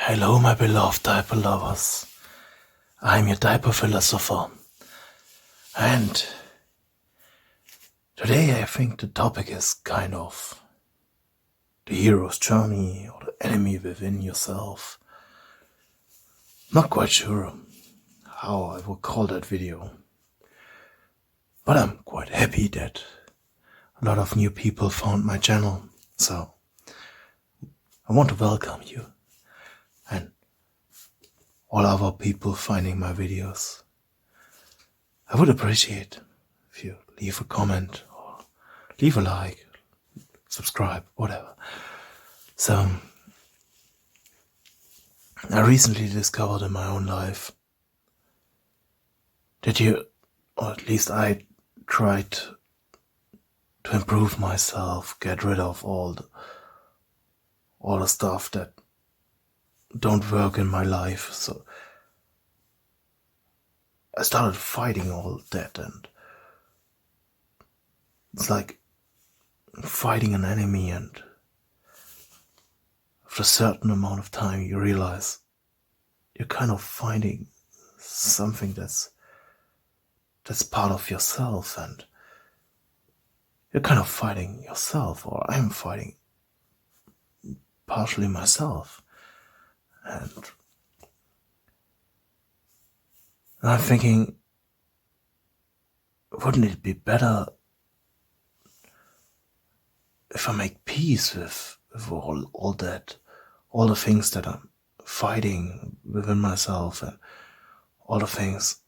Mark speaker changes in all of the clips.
Speaker 1: Hello, my beloved diaper lovers. I'm your diaper philosopher, and today I think the topic is kind of the hero's journey or the enemy within yourself. Not quite sure how I will call that video, but I'm quite happy that a lot of new people found my channel, so I want to welcome you and all other people finding my videos. I would appreciate if you leave a comment or leave a like, subscribe, whatever. So, I recently discovered in my own life that or at least I tried to improve myself, get rid of all the stuff that don't work in my life. So I started fighting all that, and it's like fighting an enemy, and after a certain amount of time you realize you're kind of finding something that's part of yourself, and you're kind of fighting yourself, or I'm fighting partially myself. And I'm thinking, wouldn't it be better if I make peace with all that, all the things that I'm fighting within myself, and all the things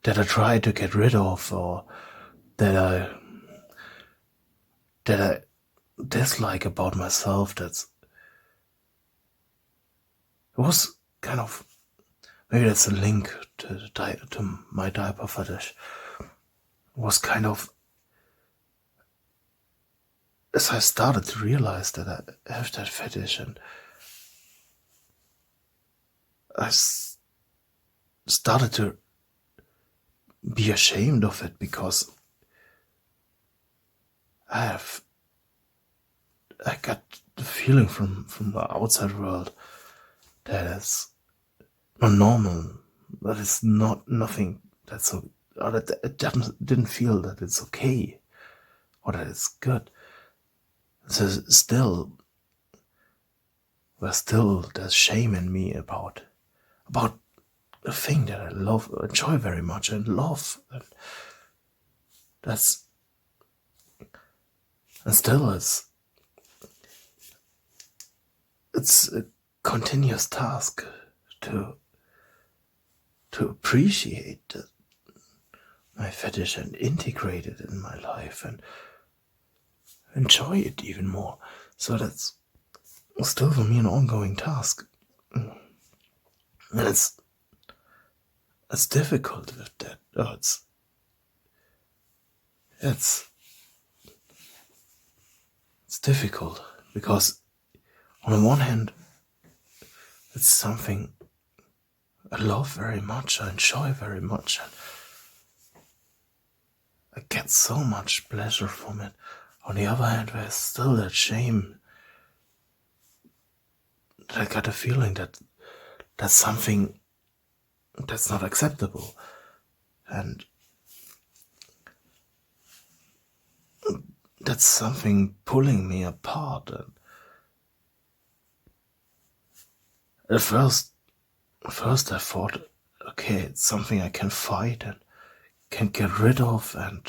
Speaker 1: that I try to get rid of, or that I dislike about myself. It was kind of, maybe that's a link to my diaper fetish. It was kind of, as I started to realize that I have that fetish, and I started to be ashamed of it, because I got the feeling from the outside world that it's not normal, that it's nothing that's so, or that it didn't feel that it's okay or that it's good. So there's shame in me about a thing that I love, enjoy very much, and love. And still it's a continuous task to appreciate my fetish and integrate it in my life and enjoy it even more. So that's still for me an ongoing task, and it's difficult with that. It's difficult because on the one hand, it's something I love very much, I enjoy very much, and I get so much pleasure from it. On the other hand, there's still that shame, that I got a feeling that that's something that's not acceptable, and that's something pulling me apart. And at first I thought, okay, it's something I can fight and can get rid of, and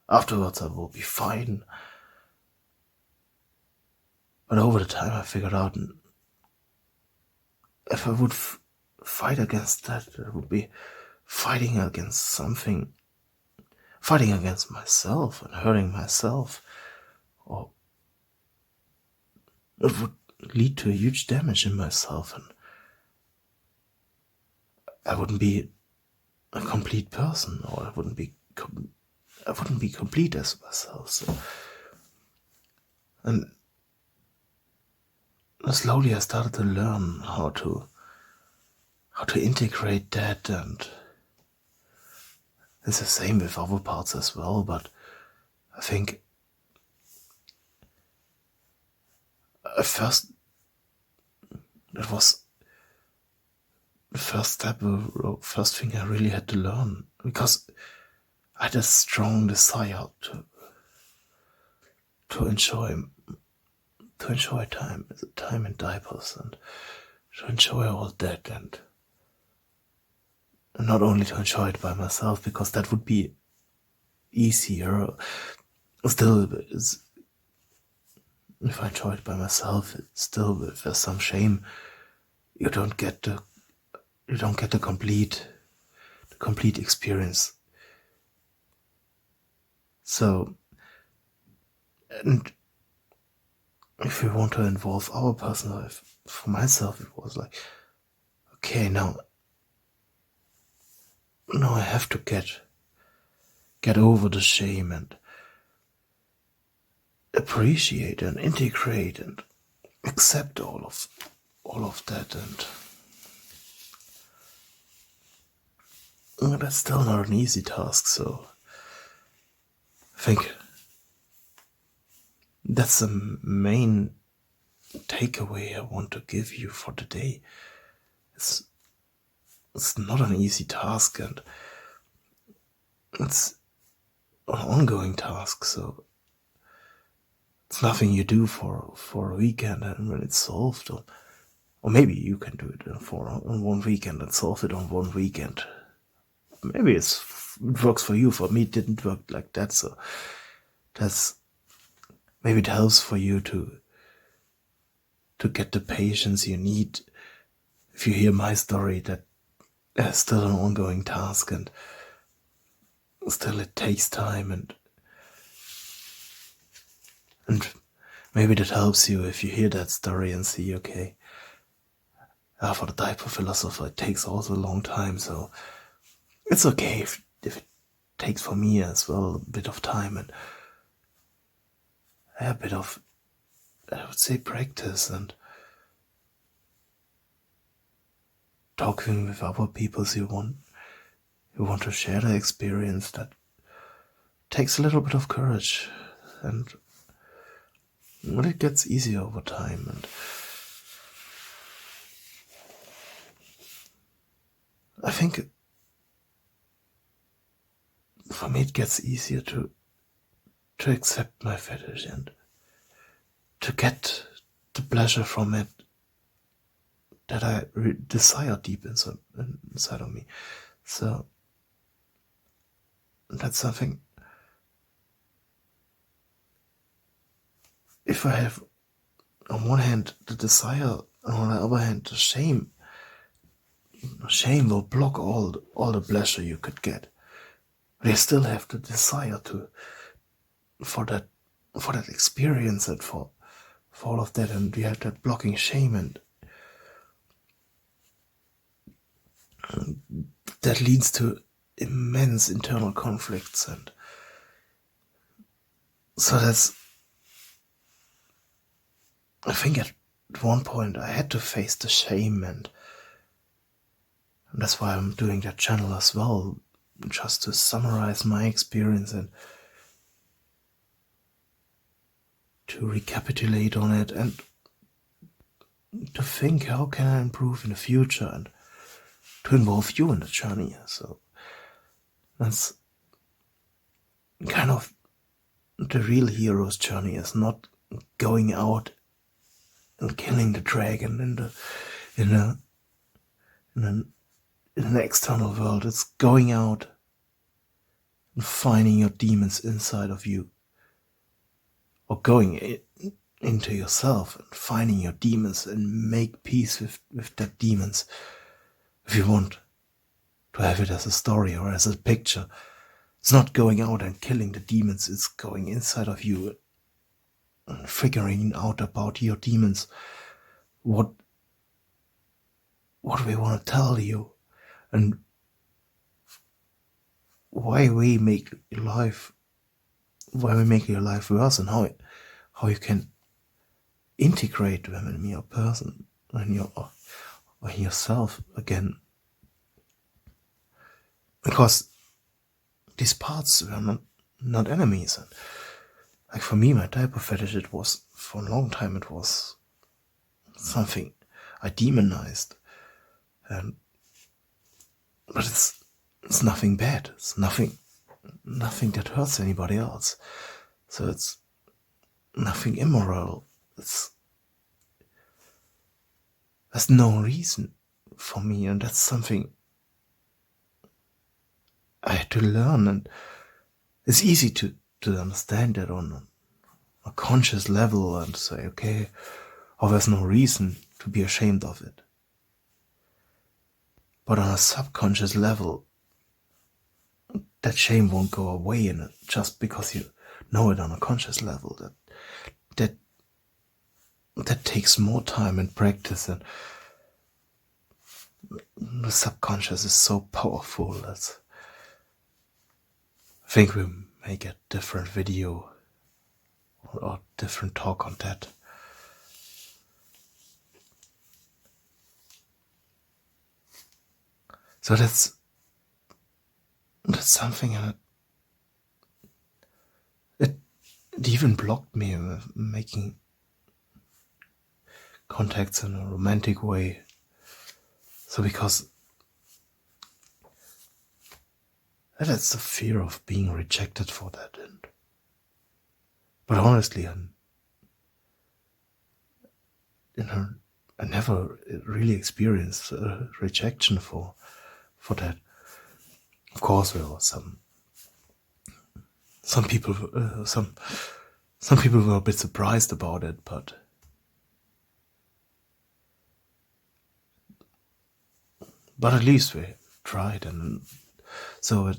Speaker 1: afterwards I will be fine. But over the time I figured out, if I would fight against that, it would be fighting against something, fighting against myself and hurting myself, or it would lead to a huge damage in myself, and I wouldn't be a complete person, or I wouldn't be complete as myself. So, and slowly I started to learn how to integrate that, and it's the same with other parts as well. But I think That was the first step, or first thing I really had to learn, because I had a strong desire to enjoy time in diapers, and to enjoy all that, and not only to enjoy it by myself, because that would be easier. Still, if I enjoy it by myself, still, if there's some shame, you don't get the complete experience. So, and if we want to involve our personal life, for myself, it was like, okay, now I have to get over the shame and appreciate and integrate and accept all of that, and that's still not an easy task. So I think that's the main takeaway I want to give you for today. It's not an easy task, and it's an ongoing task. So it's nothing you do for a weekend and when it's solved, or maybe you can do it on one weekend and solve it on one weekend. Maybe it works for you. For me, it didn't work like that. So maybe it helps for you to get the patience you need. If you hear my story, that is still an ongoing task, and still it takes time, and maybe that helps you if you hear that story and see, okay, for the diaper philosopher, it takes also a long time, so it's okay if it takes for me as well a bit of time and a bit of, I would say, practice, and talking with other people who want to share their experience. That takes a little bit of courage, and it gets easier over time. And I think for me it gets easier to accept my fetish and to get the pleasure from it that I desire deep inside of me. So that's something. If I have on one hand the desire, and on the other hand the shame will block all the pleasure you could get. But you still have the desire for that experience, and for all of that, and you have that blocking shame, and that leads to immense internal conflicts. And so I think at one point I had to face the shame, and that's why I'm doing that channel as well, just to summarize my experience and to recapitulate on it, and to think, how can I improve in the future, and to involve you in the journey. So that's kind of the real hero's journey, is not going out and killing the dragon in an external world. It's going out and finding your demons inside of you, or going into yourself and finding your demons and make peace with that demons. If you want to have it as a story or as a picture, it's not going out and killing the demons, it's going inside of you and figuring out about your demons, what we want to tell you, and why we make your life worse, and how you can integrate them in your person and yourself again. Because these parts were not enemies. And like for me, my diaper fetish, it was, for a long time, it was something I demonized. And but it's nothing bad. It's nothing that hurts anybody else. So it's nothing immoral. There's no reason for me, and that's something I had to learn. And it's easy to understand that on a conscious level and say, okay, oh, there's no reason to be ashamed of it. But on a subconscious level, that shame won't go away in it just because you know it on a conscious level. That takes more time and practice, and the subconscious is so powerful. I think we make a different video or different talk on that. So that's something, and it even blocked me making contacts in a romantic way. So because that's the fear of being rejected for that. But honestly, I never really experienced rejection for that. Of course, there were some people some people were a bit surprised about it, but at least we tried, and so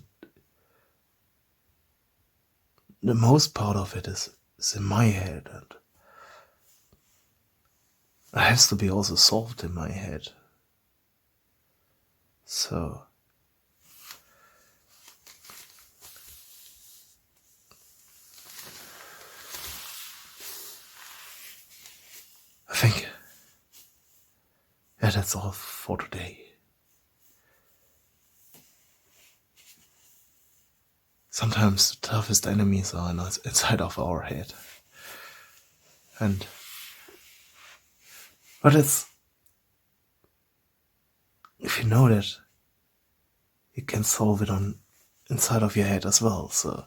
Speaker 1: the most part of it is in my head, and it has to be also solved in my head. So I think, yeah, that's all for today. Sometimes the toughest enemies are inside of our head. But if you know that, you can solve it on inside of your head as well. So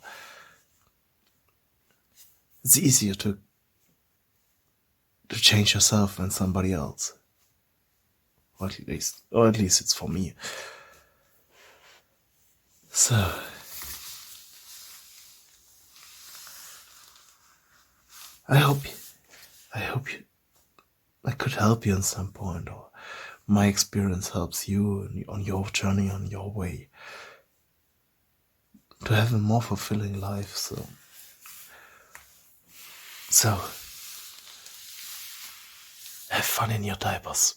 Speaker 1: it's easier to change yourself than somebody else. Or at least it's for me. So I hope I could help you in some point, or my experience helps you on your journey, on your way to have a more fulfilling life. So have fun in your diapers.